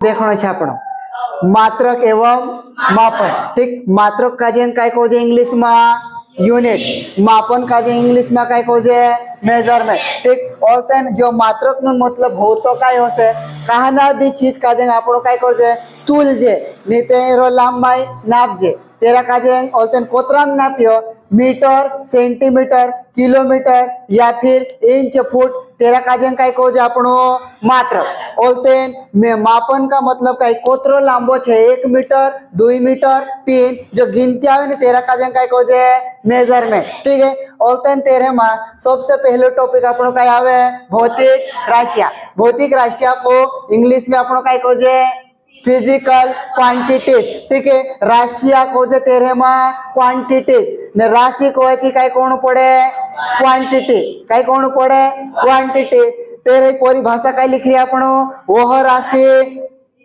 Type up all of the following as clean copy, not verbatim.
देखना है आपण मात्रक एवं मापन। ठीक, मात्रक का जेन काय को जे इंग्लिश में यूनिट, मापन का जे इंग्लिश में काय को जे मेजरमेंट। ठीक, और तेन जो मात्रक नु मतलब हो तो काय होसे कहना भी चीज का जे आपणो काय को जे तुल जे ने तेरो लंबाई नाप जे तेरा का जे और तेन कोतराम नाप्यो मीटर सेंटीमीटर किलोमीटर या फिर इंच फुट तेरा काजन काय को जे आपणो मात्र ओलतेन में मापन का मतलब काय कोतरो लांबो छे 1 मीटर 2 मीटर 3 जो गिनती आवे ने तेरा काजन काय को जे मेजरमेंट। ठीक है, ओलतेन तेरे में सबसे पहले टॉपिक आपणो काय आवे भौतिक राशियां। भौतिक राशियां को इंग्लिश में आपणो काय को जे फिजिकल क्वांटिटीज। ठीक है, राशियां को जे तेरे में क्वांटिटीज ने राशि को है काय कोण पड़े क्वांटिटी, काय कोण पड़े क्वांटिटी। तेरे परिभाषा काय लिख रही है आपनो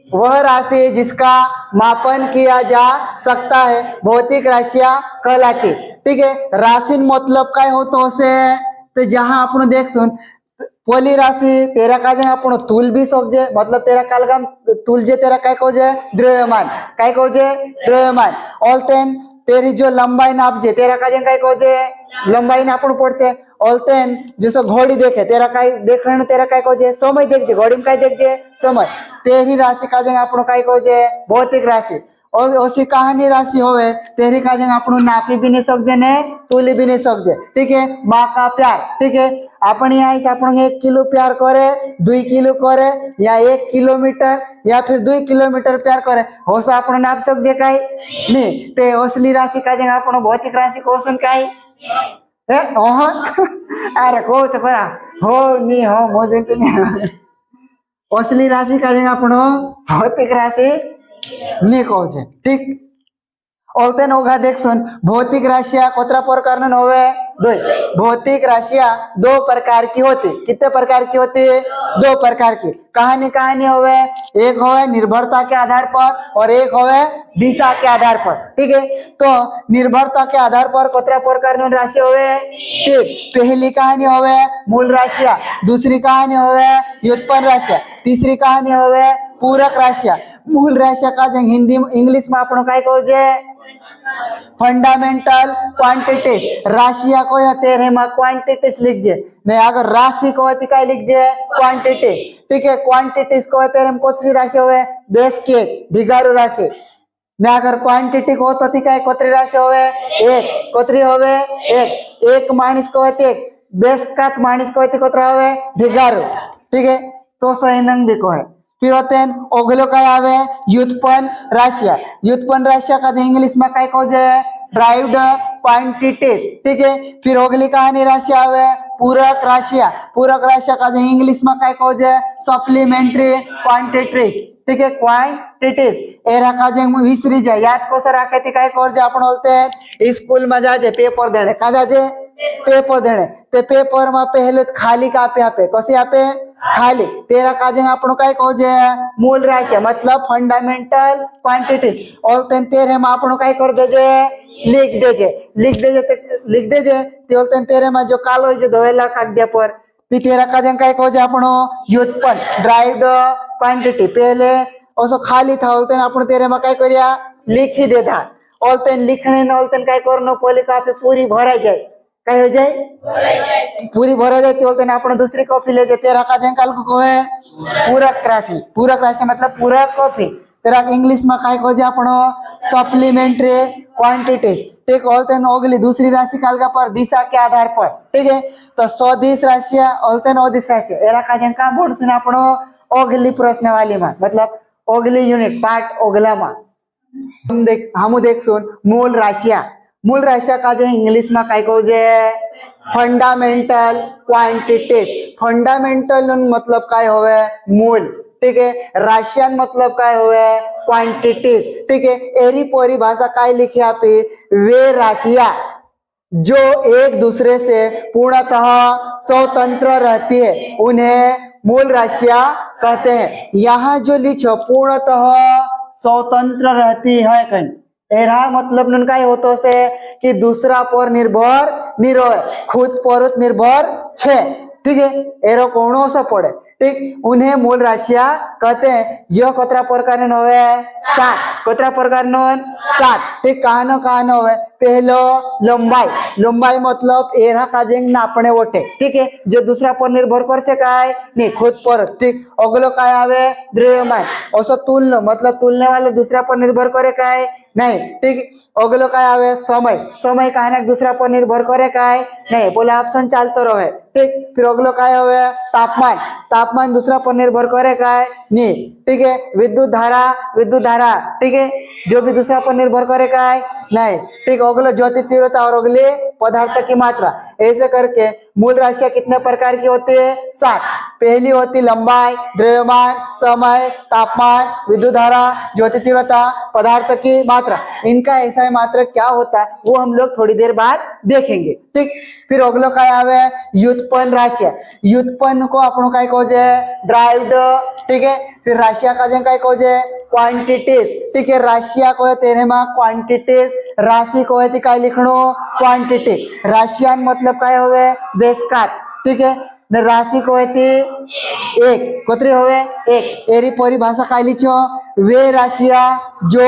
वह राशि जिसका मापन किया जा सकता है भौतिक राशियां कहलाती। ठीक है, राशि मतलब काय होतो से तो जहां आपनो देख सुन पोली राशि तेरा का जे आपनो तुल भी सकजे मतलब तेरा कालगाम तुल जे तेरा काय को जे द्रव्यमान, काय को जे द्रव्यमान। ऑलतेन तेरी जो लंबाई नाप जे तेरा का जे काय को जे लंबाई नापण पड़से। ऑलतेन जैसे घोड़ी देखे तेरा काय देखण तेरा काय को जे समय देख जे घोड़ी में काय देख जे समय। तेरी राशि का जे आपनो काय को जे भौतिक राशि। और ओसी कहानी राशि होवे तेरी का जे आपनो नापी भी नहीं सकजे ने तुली भी नहीं सकजे। ठीक है, माँ का प्यार। ठीक है, अपने यहाँ से अपन 1 किलो प्यार करे 2 किलो करे या 1 किलोमीटर या फिर 2 किलोमीटर प्यार करे हो सो अपन नाप सकजे काई नहीं। ते असली राशि का जे अपन भौतिक राशि को सुन काई ए ओह अरे को तो करा हो नहीं हो मजे तो नहीं असली राशि का जे अपन भौतिक राशि नहीं कहो छे। ठीक, ओलतेन ओघा देख सुन भौतिक राशियां कोतरा प्रकार न होवे दो। भौतिक राशियां 2 प्रकार की होती। कितने प्रकार की होती है 2 प्रकार की। कहानी होवे एक होवे निर्भरता के आधार पर और एक होवे दिशा के आधार पर। ठीक है, तो निर्भरता के आधार पर कोतरा प्रकार न राशि होवे 3। पहली कहानी होवे मूल राशियां, दूसरी कहानी होवे व्युत्पन्न राशियां, तीसरी कहानी होवे पूरक राशियां। मूल राशियां का जे हिंदी इंग्लिश में आपनो काय कहो जे फंडामेंटल क्वांटिटीज। राशियां को तेरे में क्वांटिटीज लिख जे नहीं अगर राशि को होती काय लिख जे क्वांटिटी। ठीक है, क्वांटिटीज को तेरे में कौन सी राशि होवे बेस के ढिगारू राशि ने अगर क्वांटिटी को तो काय कोतरी राशि होवे एक कोतरी होवे एक मानिस को होती एक बेस कात मानिस को होती कोतरा होवे ढिगारू। ठीक है, तो सही नंग भी को है। फिर होते हैं ओगलो काय आवे व्युत्पन्न राशियां। व्युत्पन्न राशियां का इंग्लिश में काय को जे ड्राइव्ड क्वांटिटीज। ठीक है, फिर ओगली कहानी राशि आवे पूरक राशियां। पूरक राशियां का इंग्लिश में काय को जे सप्लीमेंट्री क्वांटिटीज। ठीक है, क्वांटिटीज एरा का जे विसरी जाए याद को सर राखे काय को जे आपण बोलते हैं स्कूल में जाजे पेपर देने का जाजे पेपर देने ते पेपर में पहले खाली का आपे कसी आपे खाली तेरा काजे आपनो काय कहो जे मूल राशि मतलब फंडामेंटल क्वांटिटीज। और तेरे में आपनो काय कर देजे लिख देजे ते बोलते तेरे में जो कालो जे धोएला कागदिया पर ती तेरा काजे काय कहो जे आपनो व्युत्पन्न ड्राइव्ड क्वांटिटी पहले ओसो खाली था बोलते आपनो तेरे में काय करिया लिखी देता। और लिखने न बोलते काय करनो पहले काफी पूरी भरा जाए काय हो जाए पूरी भरा जाए बोलते आपने दूसरी कॉपी ले जाए तेरा का जंकाल को है पूरक राशि। पूरक राशि मतलब पूरक कॉपी तेरा इंग्लिश में काय को जे आपनो सप्लीमेंट्री क्वांटिटीज। ठीक, बोलते ओगली दूसरी राशि कालगा पर दिशा के आधार पर। ठीक है, तो सदिश राशियां बोलते अदिश राशि एरा का जंका बोर्ड से आपनो ओगली प्रश्न वाली में मतलब ओगली यूनिट पार्ट ओगला में हम देख सुन मूल राशियां। मूल राशियां का जे इंग्लिश में काय को जे फंडामेंटल क्वांटिटीज। फंडामेंटल मतलब काय होवे मूल। ठीक है, राशियन मतलब काय होवे क्वांटिटीज। ठीक है, एरी परिभाषा काय लिखी आपी वे राशियां जो एक दूसरे से पूर्णतः स्वतंत्र रहती है उन्हें मूल राशियां कहते हैं। यहाँ जो लिखो पूर्णतः स्वतंत्र रहती है कहीं एरा मतलब नुन काय होतो से कि दूसरा पर निर्भर नहीं रहे खुद पर निर्भर छे। ठीक है, एरो कोनो सा पड़े ठीक उन्हें मूल राशियां कहते हैं। जो कतरा प्रकार होवे 7 कतरा प्रकार 7 ठीक कहानो होवे पहलो लंबाई लंबाई मतलब एरा काजेंग नापणे वटे ठीक है जो दूसरा पर निर्भर कर से काय नहीं खुद पर ठीक अगलो काय आवे द्रव्यमान ओसो तुलना मतलब तुलने वाले दूसरा पर निर्भर करे काय नहीं ठीक अगलो काय आवे समय समय कहना दूसरा पर निर्भर करे काय नहीं बोले ऑप्शन चलते रहे ठीक फिर अगलो काय होवे तापमान तापमान दूसरा पर निर्भर करे काय नहीं ठीक है विद्युत धारा ठीक है जो भी दूसरा पर निर्भर करे काय नहीं ठीक अगलो ज्योति तीव्रता और अगले पदार्थ की मात्रा ऐसे करके मूल राशियां कितने प्रकार की होती है 7 पहली होती लंबाई द्रव्यमान समय तापमान विद्युत धारा ज्योति तीव्रता पदार्थ की मात्रा इनका ऐसा मात्रा क्या होता है वो हम लोग थोड़ी देर बाद देखेंगे ठीक फिर अगलो काय आवे व्युत्पन्न राशियां व्युत्पन्न को આપણો काय કહો છે ड्राइव्ड ठीक है फिर राशियां का काय કહો છે क्वांटिटीज ठीक है राशियां को तेरे में क्वांटिटीज राशि को है काय लिखणो क्वांटिटी राशियां मतलब काय होवे बेसकात ठीक है ने राशि को है एक कोतरी होवे एक एरी परिभाषा काय लिखो वे राशियां जो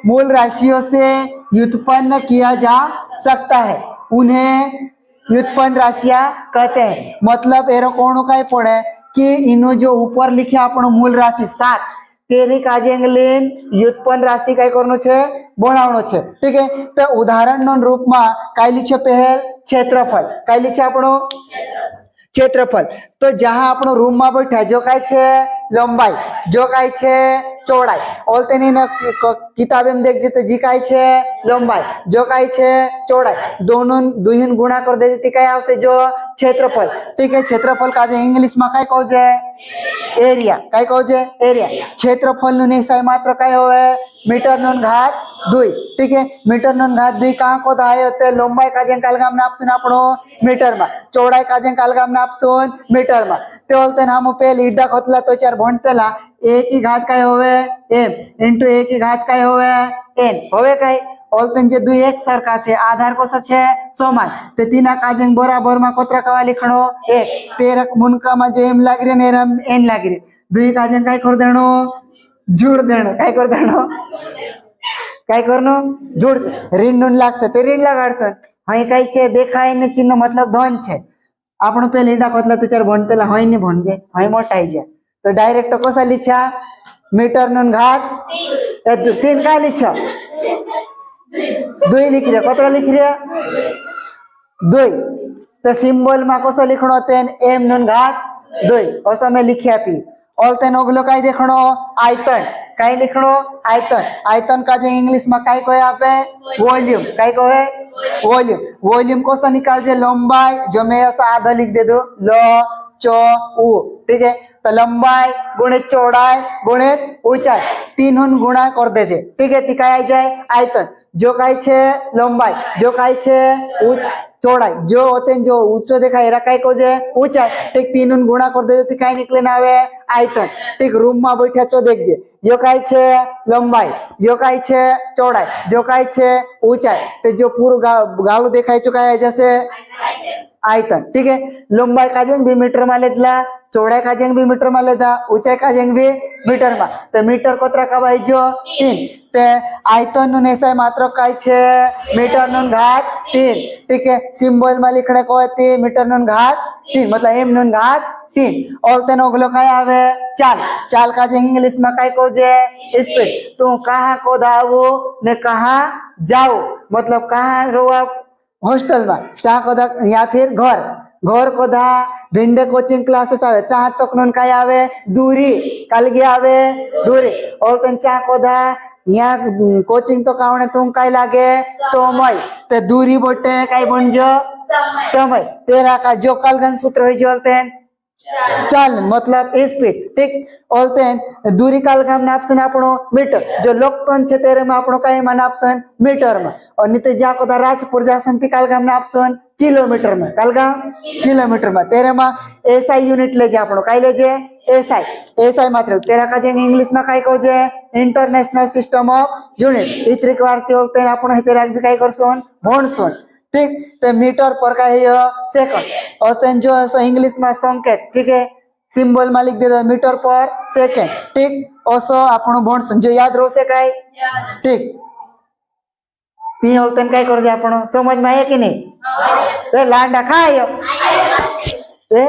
मूल राशियों से व्युत्पन्न किया जा सकता है उन्हें व्युत्पन्न राशियां कहते हैं मतलब एरो कोणो काय पड़े कि इनो जो ऊपर लिखे આપણો मूल राशि 7 तेरी काजेंग लेन व्युत्पन्न राशि काय करनो छे बनावनो छे ठीक है तो उदाहरण नो रूप में काय लिखे पहल क्षेत्रफल काय लिखे આપણો क्षेत्रफल तो जहां આપણો रूम में बैठा जो काय छे लंबाई जो काय छे चौड़ाई और तेनी ने किताबे में देख जेते जी काय छे लंबाई जो काय छे चौड़ाई दोनों दुहीन गुणा कर दे जेती काय आवशे जो क्षेत्रफल ठीक है क्षेत्रफल का जे इंग्लिश में काय कहू छे एरिया काय कहू छे एरिया क्षेत्रफल नु निशाय मात्र काय होवे मीटर नो घात 2 ठीक है मीटर नो घात 2 कहां को थाय ते लंबाई का जे कालगाम नापसून आपणो मीटर में चौड़ाई का जे कालगाम नापसून मीटर में ते बोलते हम पेल ईडा खतला तो चार भणतेला a की घात काय होवे m इंटू a की घात काय होवे n होवे काय बोलते जे दुई एक सरखा छे आधार कसो छे समान ते तीना काजेंग बराबर में कोतरा कवा लिखणो 1 तेरक मुनका में जो m लाग रे ने n लाग रे दुई काजेंग काय कर देणो जोड़ देणो काय कर देणो काय करनो जोड़ ऋण नुन लागसे ते ऋण लगाडसन हई काय छे देखाय ने चिन्ह मतलब धन छे आपण पेल ईडा खतला तो चार भणतेला हई ने भणजे हई मोटाई जा तो डायरेक्ट कसा लिखा मीटर नुन घात 3 काय लिखा 2 लिख रे कतरा लिख रे 2 तो सिंबल में कसो लिखणो तेन m नुन घात 2 असो में लिखया पी ऑल तेन अगलो काय देखणो आयतन काय लिखणो आयतन आयतन का जे इंग्लिश में काय कहे आपे वॉल्यूम काय कहे वॉल्यूम वॉल्यूम कसो निकाल जे लंबाई जो मैं ऐसा आधा लिख दे दो ल च उ ठीक है तो लंबाई गुणित चौड़ाई गुणित ऊंचाई तीनों गुणा कर दे छे ठीक है काय आ जाए आयतन जो काय छे लंबाई जो काय छे चौड़ाई जो होते जो ऊंचो दिखाई एरा काय को जे ऊंचाई ठीक तीनों गुणा कर दे तो काय निकले ना आवे आयतन ठीक रूम में बैठा छो देखजे जो काय छे लंबाई जो काय छे चौड़ाई जो काय छे ऊंचाई तो जो पूरा गाळू देखाय छो काय जैसे आयतन ठीक है लंबाई का जेंग भी मीटर में लेतला चौड़ाई का जेंग भी मीटर में लेता ऊंचाई का जेंग भी मीटर में तो मीटर कोतरा का भाई जो 3 ते आयतन नु नेसाय मात्र काय छे मीटर नु घात 3 ठीक है सिंबल में लिखणे को है मीटर नु घात 3 मतलब m नु घात 3 और तेनो अगलो काय आवे चाल चाल का जेंग इंग्लिश में काय को जे स्पीड तू कहां को धावो ने कहां जाओ मतलब कहां रोवा हॉस्टल में चाह को दा या फिर घर घर को दा भिंडे कोचिंग क्लासेस आवे चाह तक नन काय आवे दूरी कालगी आवे दूरी और तन चाह को दा यहाँ कोचिंग तो कावणे तुम काय लागे समय ते दूरी बोटे काय बनजो समय तेरा का जो कालगन सूत्र होई जोलते चाल मतलब स्पीड ठीक बोलते हैं दूरी कालगाम नापसन आपणो मीटर जो लोकतन छे तेरे में आपणो काय में नापसन मीटर में और निते जा को राजपुर जासन ती कालगाम नापसन किलोमीटर में कालगाम किलोमीटर में तेरे में एसआई यूनिट ले जे आपणो काय ले जे एसआई एसआई मात्र तेरा का जे इंग्लिश में काय को जे इंटरनेशनल सिस्टम ऑफ यूनिट इत्रिक वार्ते बोलते हैं आपणो हे तेरा भी काय करसन भणसन ठीक तो मीटर पर का है सेकंड और तेन जो इंग्लिश में संकेत ठीक है सिंबल में लिख दे मीटर पर सेकंड ठीक ओसो आपण भणसु जो याद रोसे काय ठीक ती होतन काय करजे आपण समझ में आया कि नहीं ए लांडा खायो ए